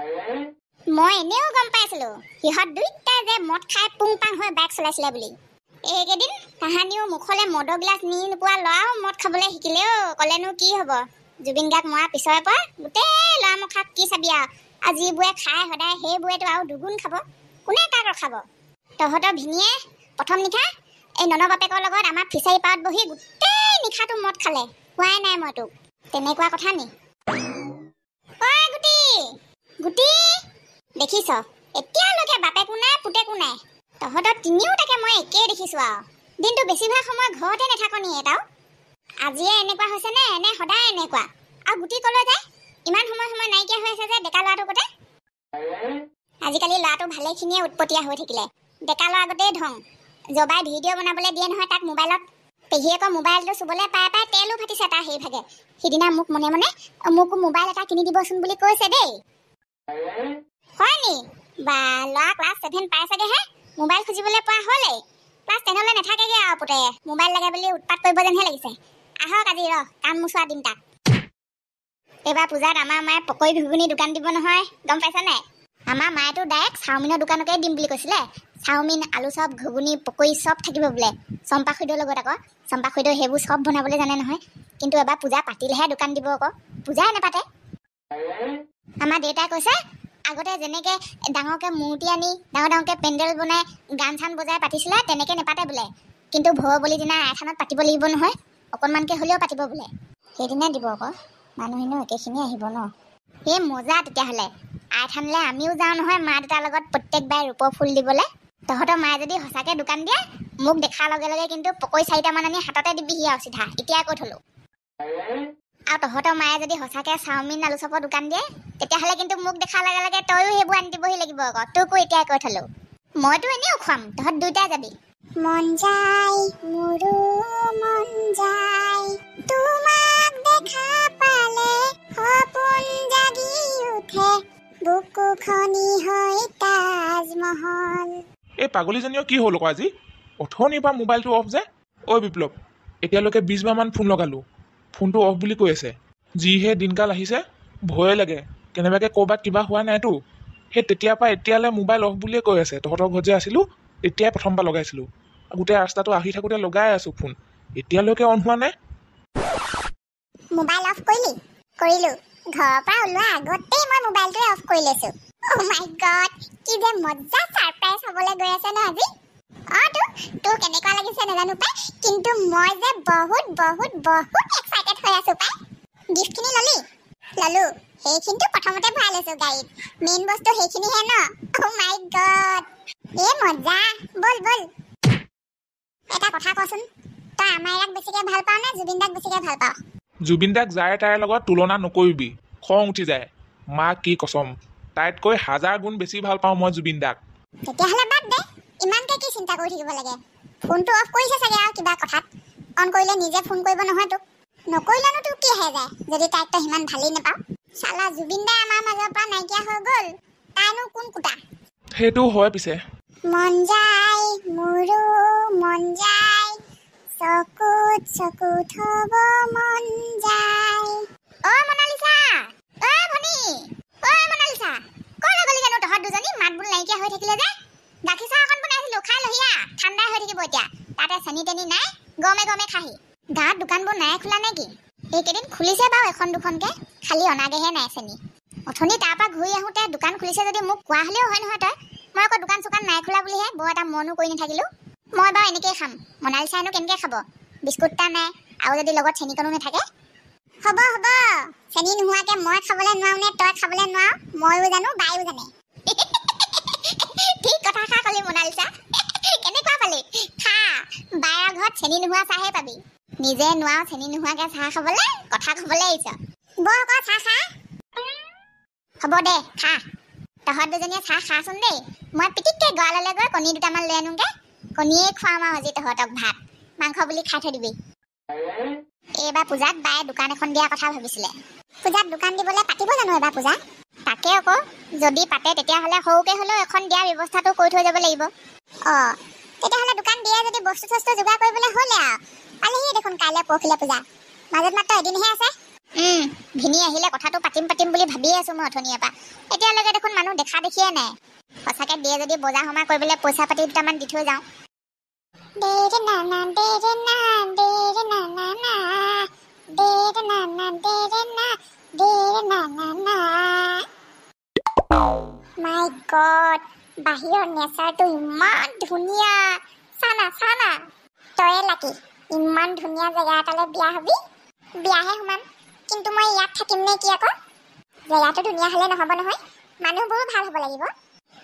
মই এনেও গম পাইছিলো সিহঁত দুইটাই যে মদ খাই পুং পাং হৈ বাইক চলাইছিলে বুলি। এইকেইদিন তাহানিও মুখলে মদৰ গ্লাছ নি নোপোৱা ল'ৰাও মদ খাবলৈ শিকিলেও ক'লেনো কি হ'ব। জুবিন গাৰ্গ মৰাৰ পিছৰে পৰা গোটেই ল'ৰা মুখাক কি চাবি আৰু যিবোৰে খাই সদায় সেইবোৰেতো আৰু দুগুণ খাব। কোনে কাক ৰখাব? তহঁতৰ ভিনীয়ে প্ৰথম নিশা এই নন বাপেকৰ লগত আমাৰ ফিচাৰী পাৰত বহি গোটেই নিশাটো মদ খালে, কোৱাই নাই মই তোক। তেনেকুৱা কথা নি? ঐ গুটি গুটি, দেখিছ এতিয়ালৈকে বাপেকো নাই পুতেকো নাই। তহঁতৰ তিনিওটাকে মই একেই দেখিছো আৰু দিনটো বেছিভাগ সময় ঘৰতে নাথাকনি এটাও। আজিয়ে এনেকুৱা হৈছে নে এনে সদায় এনেকুৱা? আৰু গুটি কলৈ যায়? ইমান সময় নাইকিয়া হৈ আছে যে ডেকা ল'ৰাটোৰ কতে। আজিকালি ল'ৰাটো ভালেখিনিয়ে উৎপতীয়া হৈ থাকিলে। ডেকা ল'ৰা আগতেই ধং জবাই ভিডিঅ' বনাবলৈ দিয়ে নহয় তাক মোবাইলত। পেহীয়েকৰ মোবাইলটো চুবলৈ পাই পাই তেলো ফাটিছে তাৰ সেই ভাগে। সিদিনা মোক মনে মনে মোকো মোবাইল এটা কিনি দিবচোন বুলি কৈছে দেই। হয় নি? বা ল'ৰা ক্লাছ 7 পাই চাগেহে মোবাইল খুজিবলৈ পোৱা হ'লেই। ক্লাছ 10লৈ নাথাকেগৈ আৰু পুতে মোবাইল লাগে বুলি উৎপাত কৰিব যেনহে লাগিছে। আহক আজি কাম মোচোৱা দিন তাক। এইবাৰ পূজাত আমাৰ মায়ে পকৰি ঘুগুনি দোকান দিব নহয়, গম পাইছা নাই? আমাৰ মায়েতো ডাইৰেক্ট চাওমিনৰ দোকানকে দিম বুলি কৈছিলে। চাওমিন, আলু চপ, ঘুগুনি, পকৰি চব থাকিব বোলে। চম্পা খুইদৰ লগত আকৌ চম্পা খুইদৰ সেইবোৰ চব বনাবলৈ জানে নহয়। কিন্তু এবাৰ পূজা পাতিলেহে দোকান দিব আকৌ, পূজাই নাপাতে। আমাৰ দেউতাই কৈছে আগতে যেনেকে ডাঙৰকে মূৰ্তি আনি ডাঙৰকে পেণ্ডেল বনাই গান চান বজাই পাতিছিলে তেনেকে নেপাতে বোলে। কিন্তু ভৰ বলি দিনা আইথানত পাতিব লাগিব নহয়, অকণমানকে হ'লেও পাতিব বোলে। সেইদিনা দিব আকৌ, মানুহখিনিও একেখিনি আহিব ন। সেই মজা তেতিয়াহ'লে। আইথানলৈ আমিও যাওঁ নহয় মা দেউতাৰ লগত প্ৰত্যেকবাৰে ৰূপৰ ফুল দিবলৈ। তহঁতৰ মায়ে যদি সঁচাকৈ দোকান দিয়ে মোক দেখাৰ লগে লগে কিন্তু পকৰি 4টামান আনি হাততে দিবিহি আৰু চিধা, এতিয়াই কৈ থলো। আৰু তহঁতৰ মায়ে যদি সঁচাকৈ চাওমিন আলু চপৰ দোকান দিয়ে তেতিয়াহ'লে কিন্তু মোক দেখাৰ লগে লগে তইও সেইবোৰ আনি দিবহি লাগিব আকৌ, তোকো এতিয়াই কৈ থলো। মইতো এনেও খুৱাম, তহঁত দুইটাই যাবি। মন যায় মোৰো মন যায় তোমাক দেখা পালে, সপোন জাগি উঠে বুকুখনি হয় তাজমহল। এই পাগলীজনীও কি হ'ল আকৌ আজি? অথনিৰ পৰা মোবাইলটো অফ যে। ঐ বিপ্লৱ, এতিয়ালৈকে 20 বাৰমান ফোন লগালোঁ, ফোনটো অফ বুলি কৈ আছে। যিহে দিনকাল আহিছে ভয়ে লাগে, কেনেবাকৈ ক'ৰবাত কিবা হোৱা নাইতো। সেই তেতিয়াৰ পৰা এতিয়ালৈ মোবাইল অফ বুলিয়ে কৈ আছে। তহঁতৰ ঘৰত যে আছিলোঁ তেতিয়াই প্ৰথমবাৰ লগাইছিলোঁ, গোটেই ৰাস্তাটো আহি থাকোঁতে লগাই আছোঁ ফোন, এতিয়ালৈকে অন হোৱা নাই। মোবাইল অফ কৰিলি? কৰিলোঁ। ঘৰৰ পৰা ওলোৱা আগতেই মই মোবাইলটোৱে অফ কৰি লৈছোঁ। অ' মাই গড, কি যে মজা ছাৰপ্ৰাইজ হ'বলৈ গৈ আছে ন আজি। তোৰ কেনেকুৱা লাগিছে নাজানো পাই, কিন্তু মই যে বহুত বহুত বহুত এক্সাইটেড হৈ আছোঁ পাই। গিফ্টখিনি ল'লি? ল'লোঁ। সেইখিনিতো প্ৰথমতে ভৰাই লৈছোঁ গাড়ীত, মেইন বস্তু সেইখিনিহে ন। অ' মাই গড, এই মজা। ব'ল ব'ল, এটা কথা কচোন, তই আমাৰ ইয়াক বেছিকৈ ভাল পাৱ নে জুবিন দাক বেছিকৈ ভাল পাৱ? জুবিন দাক যাৰে তাৰে লগত তুলনা নকৰিবি, খং উঠি যায়। মা কি কচম, তাইতকৈ 1000 গুণ বেছি ভাল পাওঁ মই জুবিন দাক। তেতিয়াহ'লে বাদ দে, ইমানকে কি চিন্তা কৰি থাকিব লাগে। ফোনটো অফ কৰিছে চাগে আৰু কিবা কথাত। অন কৰিলে নিজে ফোন কৰিব নহয় তোক। নকৰিলেনো তোক কি আহে যায় যদি তাইক তই সিমান ভালেই নাপাৱ। চালা জুবিন দাই আমাৰ মাজৰ পৰা নাইকিয়া হৈ গ'ল, তাইনো কোন কুটা। সেইটো হয় পিছে। মন যায় মোৰো মন যায়, চকুত চকুত হ'ব মন যায়। অ' মনালিছা, অ' ভনী, অ' মনালিছা, ক'লৈ গ'লি জানো তহঁত দুজনী? মাতবোল নাইকিয়া হৈ থাকিলে যে। গাখীৰ চাহ অকণ বনাইছিলোঁ, খাই লহিয়া, ঠাণ্ডাই হৈ থাকিব এতিয়া। তাতে চেনি তেনি নাই, গৰমে গৰমে খাহি। গাঁৱত দোকানবোৰ নাই খোলা নে কি? এইকেইদিন খুলিছে বাৰু এখন দুখনকে, খালি অনাগেহে নাই চেনি। অথনি তাৰ পৰা ঘূৰি আহোঁতে দোকান খুলিছে যদি মোক কোৱা হ'লেও হয় নহয় তই। মই আকৌ দোকান চোকান নাই খোলা বুলিহে বৰ এটা মনো কৰি নাথাকিলোঁ। মই বাৰু এনেকেই খাম, মনালিছাইনো কেনেকৈ খাব? বিস্কুট এটা নাই, আৰু যদি লগত চেনিকণো নাথাকে। হ'ব হ'ব, চেনি নোহোৱাকৈ মই খাবলৈ নোৱাৰো নে তই খাবলৈ নোৱাৰ? ময়ো জানো, বায়ো জানে। ঠিক কথা ক'লি মনালিছা। কেনেকুৱা পালি? খা, বায়ৰ ঘৰত চেনি নোহোৱা চাহে পাবি। নিজে নোৱাৰ চেনি নোহোৱাকৈ চাহ খাবলৈ, কথা ক'বলৈ আহিছ। বহ আকৌ চাহ খা। হ'ব দে, খা। তহঁত দুজনীয়ে চাহ খাচোন দেই। মই পিটিককৈ গঁৰাললৈ গৈ কণী দুটামান লৈ আনোগৈ। কণীয়ে খুৱাম আৰু আজি তহঁতক ভাত, মাংস বুলি খাই থৈ দিবি। এইবাৰ পূজাত বায়ে দোকান এখন দিয়া কথা ভাবিছিলে। পূজাত দোকান দিবলৈ পাতিব জানো এবাৰ পূজা? তাকে আকৌ, যদি পাতে তেতিয়াহ'লে সৰুকৈ হ'লেও এখন দিয়াৰ ব্যৱস্থাটো কৰি থৈ যাব লাগিব। অঁ, তেতিয়াহ'লে দোকান দিয়ে যদি বস্তু চস্তু যোগাৰ কৰিবলৈ হ'লে আৰু পালেহি দেখোন কাইলৈ পৰহিলৈ পূজা। মাজত মাত্ৰ এদিনহে আছে। ভিনি আহিলে কথাটো পাতিম বুলি ভাবিয়ে আছো মই অথনিৰ পৰা। এতিয়ালৈকে দেখোন মানুহ দেখা দেখিয়ে নাই। সঁচাকে দিয়ে যদি বজাৰ সমাৰ কৰিবলৈ পইচা পাতি দুটামান দি থৈ যাওঁ। মাই গড, বাহিৰৰ নেচাৰটো ইমান ধুনীয়া। চানা তয়ে লাকি, ইমান ধুনীয়া জেগা এটালৈ বিয়া হবি। বিয়াহে সোমাম, কিন্তু মই ইয়াত থাকিম নে কি আকৌ? জেগাটো ধুনীয়া হ'লে নহ'ব নহয়, মানুহবোৰো ভাল হ'ব লাগিব।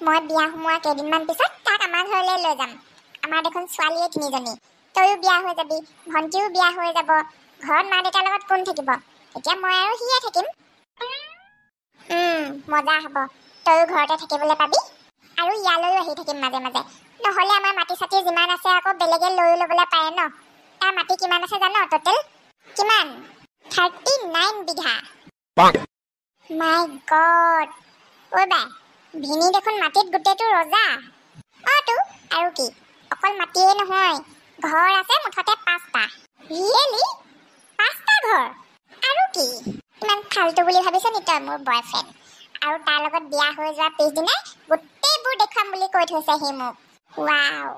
মই বিয়া সোমোৱা কেইদিনমান পিছত তাক আমাৰ ঘৰলৈ লৈ যাম। আমাৰ দেখোন ছোৱালীয়ে 3জনী। তয়ো বিয়া হৈ যাবি, ভণ্টিও বিয়া হৈ যাব। ঘৰত মা দেউতাৰ লগত কোন থাকিব? এতিয়া মই আৰু সিয়ে থাকিম। মজা হ'ব। তয়ো ঘৰতে থাকিবলৈ পাবি আৰু ইয়ালৈও আহি থাকিম মাজে মাজে। নহ'লে আমাৰ মাটি চাটি যিমান আছে আকৌ বেলেগে লৈও ল'বলৈ পাৰে ন। তাৰ মাটি কিমান আছে জানো? টোটেল কিমান? 39 বিঘা। মাই গড, ঐ বাই, ভিনি দেখোন মাটিত গোটেইটো ৰজা। তো আৰু কি, অকল মাটিয়ে নহয়, ঘৰ আছে মুঠতে 5টা। ৰিয়েলি 5টা ঘৰ? আৰু কি, ইমান ফাল্টু বুলি ভাবিছ নি তই মোৰ বয়ফ্ৰেণ্ড? আৰু তাৰ লগত বিয়া হৈ যোৱাৰ পিছদিনাই গোটেইবোৰ দেখুৱাম বুলি কৈ থৈছে সি মোক। ৱাও,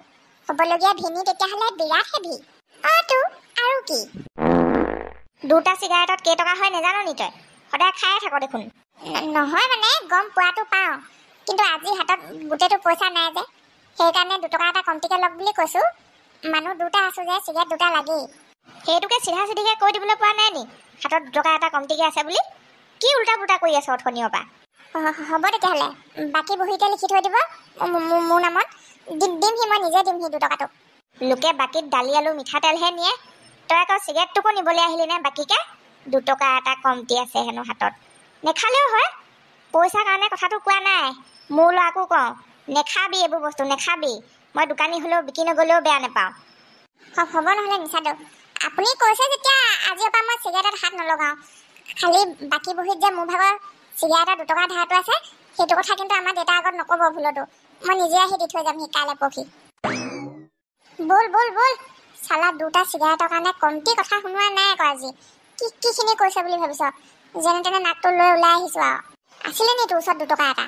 হ'বলগীয়া ভিনি তেতিয়াহ'লে বিৰাট হেভি। তো আৰু কি? 2টা চিগাৰেটত কেইটকা হয় নেজানো নি তই? সদায় খায়ে থাক দেখোন। নহয় মানে গম পোৱাটো পাওঁ, কিন্তু আজি হাতত গোটেইটো পইচা নাই যে, সেইকাৰণে 2 টকা এটা কমটিকে লওক বুলি কৈছো। মানুহ 2টা আছো যে, চিগাৰেট 2টা লাগেই। সেইটোকে চিধা চিধিকে কৈ দিবলৈ পোৱা নাই নি হাতত 2 টকা এটা কমটিকে আছে বুলি? কি উল্টা পুল্টা কৰি আছ অথনিৰ পৰা? হ'ব তেতিয়াহ'লে, বাকী বহীতে লিখি থৈ দিব মোৰ নামত। দিমহি, মই নিজে দিমহি 2 টকাটো। লোকে বাকীত দালি আলু মিঠাতেলহে নিয়ে, তই আকৌ চিগাৰেটটোকো নিবলৈ আহিলি নে বাকীকে? 2 টকা এটা কমটি আছে হেনো হাতত। নেখালেও হয়, পইচাৰ কাৰণে কথাটো কোৱা নাই। মোৰ ল'ৰাকো কওঁ, নেখাবি এইবোৰ বস্তু, নেখাবি। মই দোকানী হ'লেও বিকি নগ'লেও বেয়া নাপাওঁ। হ'ব নহ'লে নিচাদো, আপুনি কৈছে যেতিয়া আজিৰ পৰা মই চিগাৰেটত হাত নলগাওঁ। খালি বাকী বহীত যে মোৰ ভাগৰ চিগাৰেটৰ 2 টকা ধাৰটো আছে, সেইটো কথা কিন্তু আমাৰ দেউতাৰ আগত নক'ব ভুলতো। মই নিজে আহি দি থৈ যাম কাইলৈ পৰহি। বল, চালা 2টা চিগাৰেটৰ কাৰণে কমটি কথা শুনোৱা নাই আকৌ আজি। কিখিনি কৈছে বুলি ভাবিছ? যেনে তেনে নাকটো লৈ ওলাই আহিছো আৰু। আছিলে নি তোৰ ওচৰত 2 টকা এটা?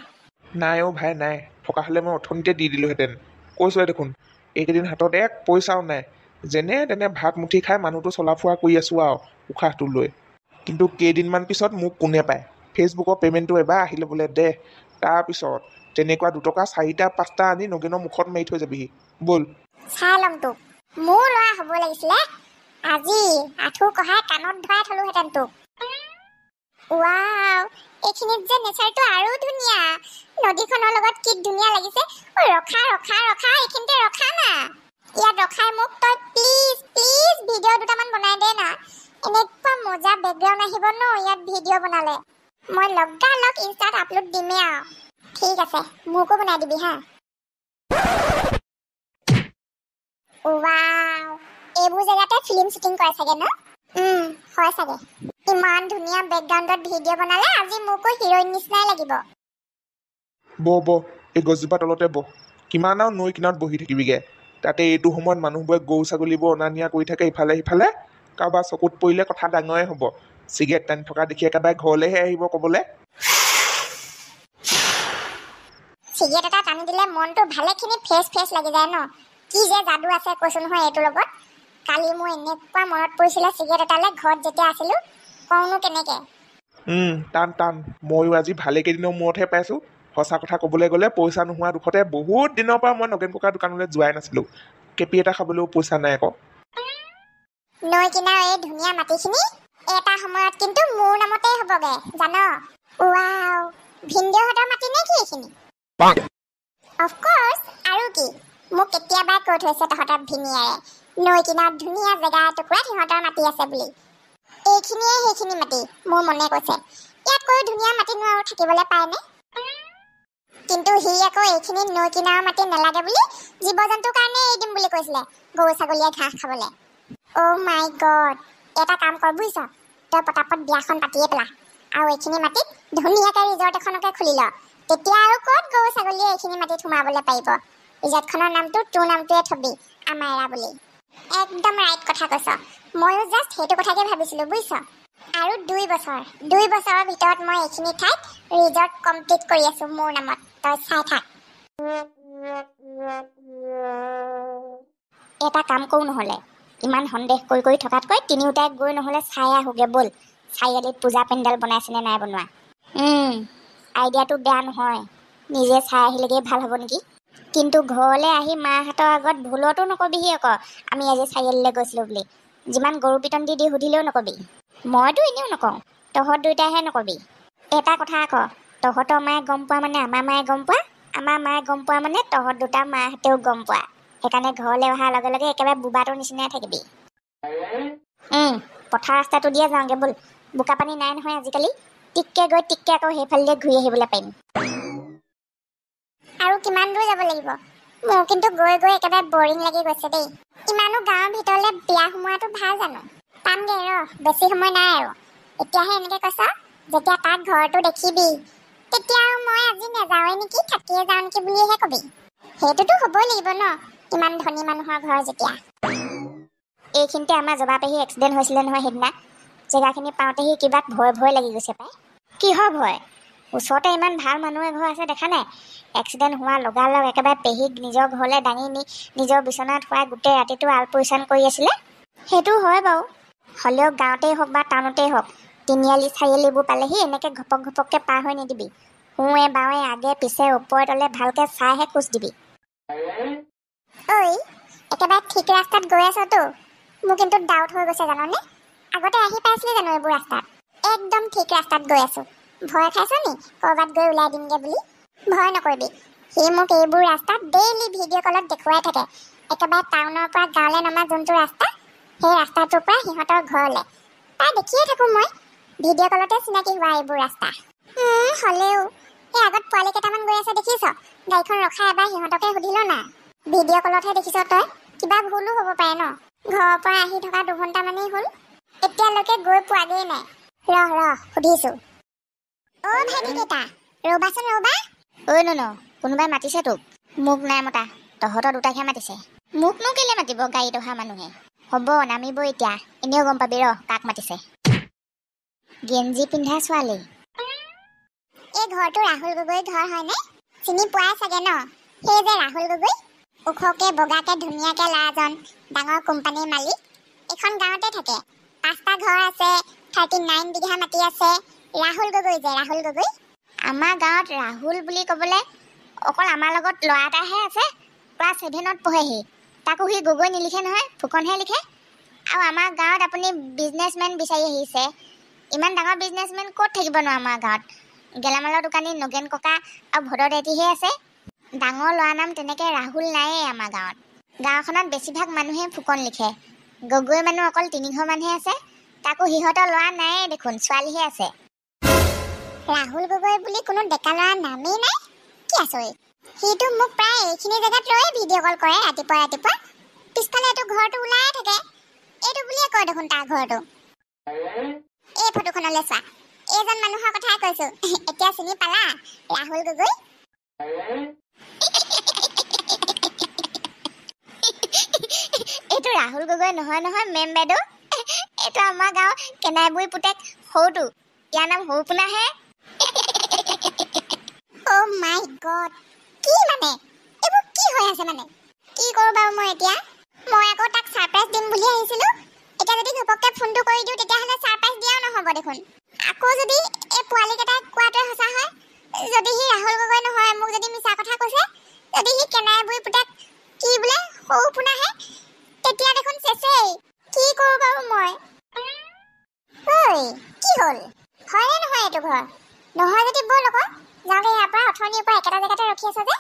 নাই অ' ভাই নাই, থকা হ'লে মই অথনিতে দি দিলোহেঁতেন। কৈছোৱে দেখোন, এইকেইদিন হাতত 1 পইচাও নাই। যেনে তেনে ভাত মুঠি খাই মানুহটো চলা ফুৰা কৰি আছো আৰু উশাহটো লৈ। কিন্তু কেইদিনমান পিছত মোক কোনে পায়? ফেচবুকৰ পে'মেণ্টটো এবাৰ আহিলে বোলে দে, তাৰপিছত তেনেকুৱা 2 টকা 4টা 5টা আনি নগেনৰ মুখত মাৰি থৈ যাবিহি। ব'ল চাই ল'ম তোক। মোৰ ল'ৰা হ'ব লাগিছিলে, আজি আঁঠু কঢ়াই কাণত ধৰাই থলোহেঁতেন তোক। ৱাও, এইখিনিত যে নেচাৰটো আৰু ধুনীয়া। নদীখনৰ লগত কি ধুনীয়া লাগিছে। ৰখা, এইখিনিতে ৰখা না। ইয়াত ৰখাই মোক তই প্লিজ ভিডিঅ' 2টামান বনাই দে না। এনেকুৱা মজা বেকগ্ৰাউণ্ড আহিব ন ইয়াত ভিডিঅ' বনালে। মই লগালগ ইনষ্টাত আপলোড দিমেই আৰু। ঠিক আছে, মোকো বনাই দিবি হা। ৱাও, এইবোৰ জেগাতে ফিল্ম শ্বুটিং কৰে চাগে ন? হয় চাগে। ইমান ধুনীয়া বেকগ্ৰাউণ্ডত ভিডিঅ' বনালে আজি মোকো হিৰ'ইন নিচিনাই লাগিব। বহ, এই গছজোপা তলতে বহ। কিমান আৰু নৈ কিনাৰত বহি থাকিবিগে? তাতে এইটো সময়ত মানুহবোৰে গৰু ছাগলীবোৰ অনা নিয়া কৰি থাকে ইফালে সিফালে। কাৰোবাৰ চকুত পৰিলে কথা ডাঙৰে হ'ব। চিগাৰেট টানি থকা দেখি একেবাৰে ঘৰলৈহে আহিব ক'বলৈ। চিগাৰেট এটা টানি দিলে মনটো ভালেখিনি ফ্ৰেছ লাগি যায় ন। কি যে যাদু আছে কৈছো নহয় এইটোৰ লগত। কালি মোৰ এনেকুৱা মনত পৰিছিলে চিগাৰেট এটালে ঘৰত যেতিয়া আছিলো, কওঁনো কেনেকে। টান। ময়ো আজি ভালে কেইদিনৰ মূৰতহে পাইছোঁ। সঁচা কথা ক'বলৈ গ'লে পইচা নোহোৱা দুখতে বহুত দিনৰ পৰা মই নগেন ককাৰ দোকানলৈ যোৱাই নাছিলোঁ। কেপি এটা খাবলৈও পইচা নাই আকৌ। নৈ কিনাৰ এই ধুনীয়া মাটিখিনি এটা সময়ত কিন্তু মোৰ নামতেই হ'বগে জান। ৱাও, ভিনদেউহঁতৰ মাটি নে কি এইখিনি? অফক'ৰ্ছ, আৰু কি, মোক কেতিয়াবাই কৈ থৈছে তহঁতৰ ভিনিয়াৰে নৈ কিনাৰত ধুনীয়া জেগা এটুকুৰাত সিহঁতৰ মাটি আছে বুলি। এইখিনিয়ে সেইখিনি মাটি মোৰ মনে কৈছে। ইয়াতকৈ ধুনীয়া মাটিনো আৰু থাকিবলৈ পায়নে? কিন্তু সি আকৌ এইখিনি নৈ কিনাৰৰ মাটি নেলাগে বুলি জীৱ জন্তুৰ কাৰণে এৰি দিম বুলি কৈছিলে, গৰু ছাগলীয়ে ঘাঁহ খাবলৈ। অ' মাই গড, এটা কাম কৰ বুজিছ, তই পটাপট বিয়াখন পাতিয়ে পেলা আৰু এইখিনি মাটিত ধুনীয়াকৈ ৰিজৰ্ট এখনকে খুলি ল। তেতিয়া আৰু ক'ত গৰু ছাগলীয়ে এইখিনি মাটিত সোমাবলৈ পাৰিব। ৰিজৰ্টখনৰ নামটো তোৰ নামটোৱে থবি, আমাইৰা বুলি। একদম ৰাইট কথা কৈছ। ময়ো জাষ্ট সেইটো কথাকে ভাবিছিলোঁ বুজিছ। আৰু 2 বছৰৰ ভিতৰত মই এইখিনি ঠাইত ৰিজৰ্ট কমপ্লিট কৰি আছো মোৰ নামত। তই চাই থাক। এটা কাম কৰো নহ'লে, ইমান সন্দেহ কৰি থকাতকৈ তিনিওটাই গৈ নহ'লে চাই আহোগে ব'ল, চাৰিআলিত পূজা পেণ্ডেল বনাইছেনে নাই বনোৱা। আইডিয়াটো বেয়া নহয়, নিজে চাই আহিলেগৈ ভাল হ'ব নেকি। কিন্তু ঘৰলৈ আহি মাহঁতৰ আগত ভুলতো নকবিহি আকৌ আমি আজি চাৰিআলিলৈ গৈছিলোঁ বুলি। যিমান গৰু পিটন দি সুধিলেও নকবি। মইতো এনেও নকওঁ, তহঁত দুইটাইহে নকবি। এটা কথা আকৌ, তহঁতৰ মায়ে গম পোৱা মানে আমাৰ মায়ে গম পোৱা, আমাৰ মায়ে গম পোৱা মানে তহঁত দুটা মাহঁতেও গম পোৱা। সেইকাৰণে ঘৰলৈ অহাৰ লগে লগে একেবাৰে বোবাটোৰ নিচিনাই থাকিবি। পথাৰ ৰাস্তাটো দিয়ে যাওঁগে ব'ল, বোকা পানী নাই নহয় আজিকালি। টিককে গৈ টিককে আকৌ সেইফালে ঘূৰি আহিবলৈ পাৰিম। আৰু কিমান দূৰ যাব লাগিব? মোৰ কিন্তু গৈ একেবাৰে বৰিং লাগি গৈছে দেই। ইমানো গাঁৱৰ ভিতৰলৈ বিয়া সোমোৱাটো ভাল জানো? পামগে বেছি সময় নাই আৰু। এতিয়াহে এনেকে কৈছ, যেতিয়া তাক ঘৰটো দেখিবি তেতিয়া আৰু মই আজি নাযাওঁৱে নেকি, থাকিয়ে যাওঁ নেকি বুলিহে কবি। সেইটোতো হ'বই লাগিব ন, ইমান ধনী মানুহৰ ঘৰ যেতিয়া। এইখিনিতে আমাৰ জবা পেহী এক্সিডেণ্ট হৈছিলে নহয় সেইদিনা। জেগাখিনি পাওঁতেহি কিবা ভয় লাগি গৈছে পাই। কিহৰ ভয়? ওচৰতে ইমান ভাল মানুহ এঘৰ আছে দেখা নাই। এক্সিডেণ্ট হোৱা লগালগ একেবাৰে পেহীক নিজৰ ঘৰলৈ দাঙি নি নিজৰ বিচনাত শুৱাই গোটেই ৰাতিটো আলপৈচান কৰি আছিলে। সেইটো হয় বাৰু, হ'লেও গাঁৱতেই হওক বা টাউনতেই হওক, তিনিআলি চাৰিআলিবোৰ পালেহি এনেকৈ ঘপককৈ পাৰ হৈ নিদিবি। সোঁৱে বাওঁৱে আগে পিছে ওপৰে তলে ভালকৈ চাইহে খোজ দিবি। ঐ, একেবাৰে ঠিক ৰাস্তাত গৈ আছতো। মোৰ কিন্তু ডাউট হৈ গৈছে জাননে? আগতে আহি পাইছিলি জানো এইবোৰ ৰাস্তাত? একদম ঠিক ৰাস্তাত গৈ আছো। ভয় খাইছ নি ক'ৰবাত গৈ ওলাই দিমগে বুলি? ভয় নকৰিবি, সি মোক এইবোৰ ৰাস্তাত ডেইলি ভিডিঅ' কলত দেখুৱাই থাকে। একেবাৰে টাউনৰ পৰা গাঁৱলৈ নমা যোনটো ৰাস্তা, সেই ৰাস্তাটোৰ পৰা সিহঁতৰ ঘৰলৈ তাই দেখিয়ে থাকোঁ মই। ভিডিঅ' কলতে চিনাকি হোৱা এইবোৰ ৰাস্তা। হ'লেও এই আগত পোৱালি কেইটামান গৈ আছে দেখিছ? গাড়ীখন ৰখাই এবাৰ সিহঁতকে সুধিলো না। ভিডিঅ' কলতহে দেখিছ তই, কিবা ভুলো হ'ব পাৰে ন। ঘৰৰ পৰা আহি থকা 2 ঘণ্টামানেই হ'ল, এতিয়ালৈকে গৈ পোৱাগেই নাই। ৰহ সুধিছো। ভাইটিকেইটা, ৰ'বাচোন ৰ'বা। ঐ নন, কোনোবাই মাতিছে তোক? মোক নাই মতা, তহঁতৰ দুটাকহে মাতিছে। মোকনো কেলে মাতিব গাড়ীত অহা মানুহে? হ'ব নামিব এতিয়া, এনেও গম পাবি কাক মাতিছে। গেঞ্জি পিন্ধা ছোৱালী। এই ঘৰটো ৰাহুল গগৈৰ ঘৰ হয়নে? চিনি পোৱাই চাগে ন? সেই যে ৰাহুল গগৈ, ওখকে বগাকে ধুনীয়াকে ল'ৰাজন, ডাঙৰ কোম্পানীৰ মালিক। এখন গাঁৱতে থাকে, 5টা ঘৰ আছে, 39 বিঘা মাটি আছে। ৰাহুল গগৈ যে ৰাহুল গগৈ। আমাৰ গাঁৱত ৰাহুল বুলি ক'বলৈ অকল আমাৰ লগত ল'ৰা এটাহে আছে, ক্লাছ 7ত পঢ়েহি। তাকো সি গগৈ নিলিখে নহয়, ফুকনহে লিখে। আৰু আমাৰ গাঁৱত আপুনি বিজনেছমেন বিচাৰি আহিছে। ইমান ডাঙৰ বিজনেছমেন ক'ত থাকিবনো আমাৰ গাঁৱত? গেলামালৰ দোকানী নগেন ককা আৰু ভদদেতিহে আছে। ডাঙৰ ল'ৰা নাম তেনেকৈ ৰাহুল নায়েই আমাৰ গাঁৱত। গাঁওখনত বেছিভাগ মানুহে ফুকন লিখে। গগৈ মানুহ অকল 3 ঘৰমানহে আছে, তাকো সিহঁতৰ ল'ৰা নায়েই দেখোন, ছোৱালীহে আছে। ৰাহুল গগৈ বুলি কোনো ডেকা ল'ৰা নামেই নাই? কি আচৰিত! সিটো মোক প্ৰায় এইখিনি জেগাত ৰৈ ভিডিঅ' কল কৰে ৰাতিপুৱা। পিছফালে এইটো ঘৰটো ওলায়ে থাকে। এইটো বুলিয়ে কয় দেখোন তাৰ ঘৰটো। এই ফটোখনলৈ চোৱা, এইজন মানুহৰ কথাই কৈছো। এতিয়া চিনি পালা? ৰাহুল গগৈ। এইটো ৰাহুল গগৈ নহয় মেম বাইদেউ। এইটো আমাৰ গাঁৱৰ কেনাইবুঢ়ী পুতেক সৰুটো, ইয়াৰ নাম সৰুপোনাহে। অ' মাই গড, কি মানে এইবোৰ কি হৈ আছে মানে? কি কৰোঁ বাৰু মই এতিয়া? মই আকৌ তাক ছাৰপ্ৰাইজ দিম বুলি আহিছিলোঁ। এতিয়া যদি ঘপককৈ ফোনটো কৰি দিওঁ তেতিয়াহ'লে ছাৰপ্ৰাইজ দিয়াও নহ'ব দেখোন। আকৌ যদি এই পোৱালীকেইটাই কোৱাটোৱে সঁচা হয়, যদি সি ৰাহুল গগৈ নহয়, মোক যদি মিছা কথা কৈছে, যদি সি কেনাইবুঢ়ী পুতেক কি বোলে সৰুপোনাহে, তেতিয়া দেখোন চেচেই। কি কৰোঁ বাৰু মই? ঐ, কি হ'ল? হয়নে নহয় এইটো ঘৰ? নহয় যদি ব'ল আকৌ যাওঁগে ইয়াৰ পৰা। অথনিৰ পৰা একেটা জেগাতে ৰখি আছে যে,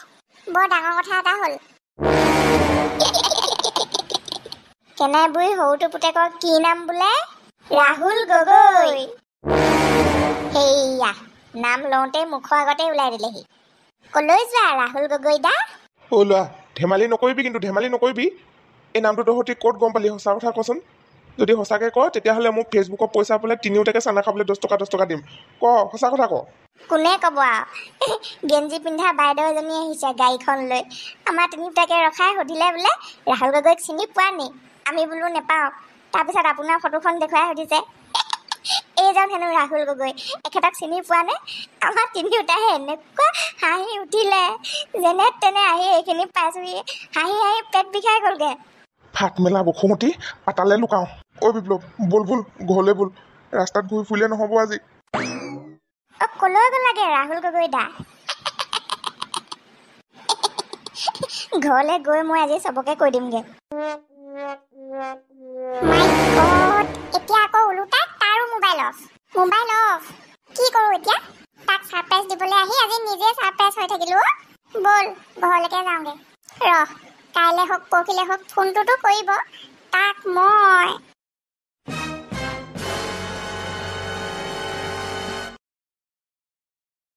বৰ ডাঙৰ কথা এটা হ'ল। কেনাইবুঢ়ী সৰুটো পুতেকৰ কি নাম বোলে? ৰাহুল গগৈ। সেইয়া নাম লওঁতে মুখৰ আগতে ওলাই দিলেহি। কলৈ যোৱা ৰাহুল গগৈ দা? অ' ল'ৰা, ধেমালি নকৰিবি কিন্তু, ধেমালি নকৰিবি। এই নামটো তহঁতি ক'ত গম পালি? সঁচা কথা কচোন। যদি সঁচাকৈ ক তেতিয়াহ'লে মোক ফেচবুকৰ পইচা পালে তিনিওটাকে চানা খাবলৈ 10 টকা দিম। ক, সঁচা কথা ক। কোনে ক'ব আৰু? গেঞ্জি পিন্ধা বাইদেউ এজনী আহিছে গাড়ীখন লৈ। আমাৰ তিনিওটাকে ৰখাই সুধিলে বোলে ৰাহুল গগৈক চিনি পোৱা নি? আমি বোলো নেপাওঁ। তাৰপিছত আপোনাৰ ফটোখন দেখুৱাই সুধিছে এইজন হেনো ৰাহুল গগৈ, এখেতক চিনি পোৱা নে? আমাৰ তিনিওটাহে এনেকুৱা হাঁহি উঠিলে, যেনে তেনে আহি এইখিনি পাইছোহি, হাঁহি হাঁহি পেট বিষাই গ'লগে। ফাট মেলা বসুমতী, পাতালে লুকাওঁ। ঐ বিপ্লৱ, বল বল, ঘৰলৈ বল। ৰাস্তাত ঘূৰি ফুৰিলে নহ'ব আজি। কলৈ গ'ল লাগে ৰাহুল গগৈ দা? ঘৰলৈ গৈ মই আজি চবকে কৈ দিমগে। এতিয়া আকৌ ওলোটাই তাৰো মোবাইল অফ। কি কৰো এতিয়া? তাক ছাৰপ্ৰাইজ দিবলৈ আহি আজি নিজে ছাৰপ্ৰাইজ হৈ থাকিলো। বল ঘৰলৈকে যাওঁগে। কাইলৈ হওক পৰহিলৈ হওক ফোনটোতো কৰিব তাক মই।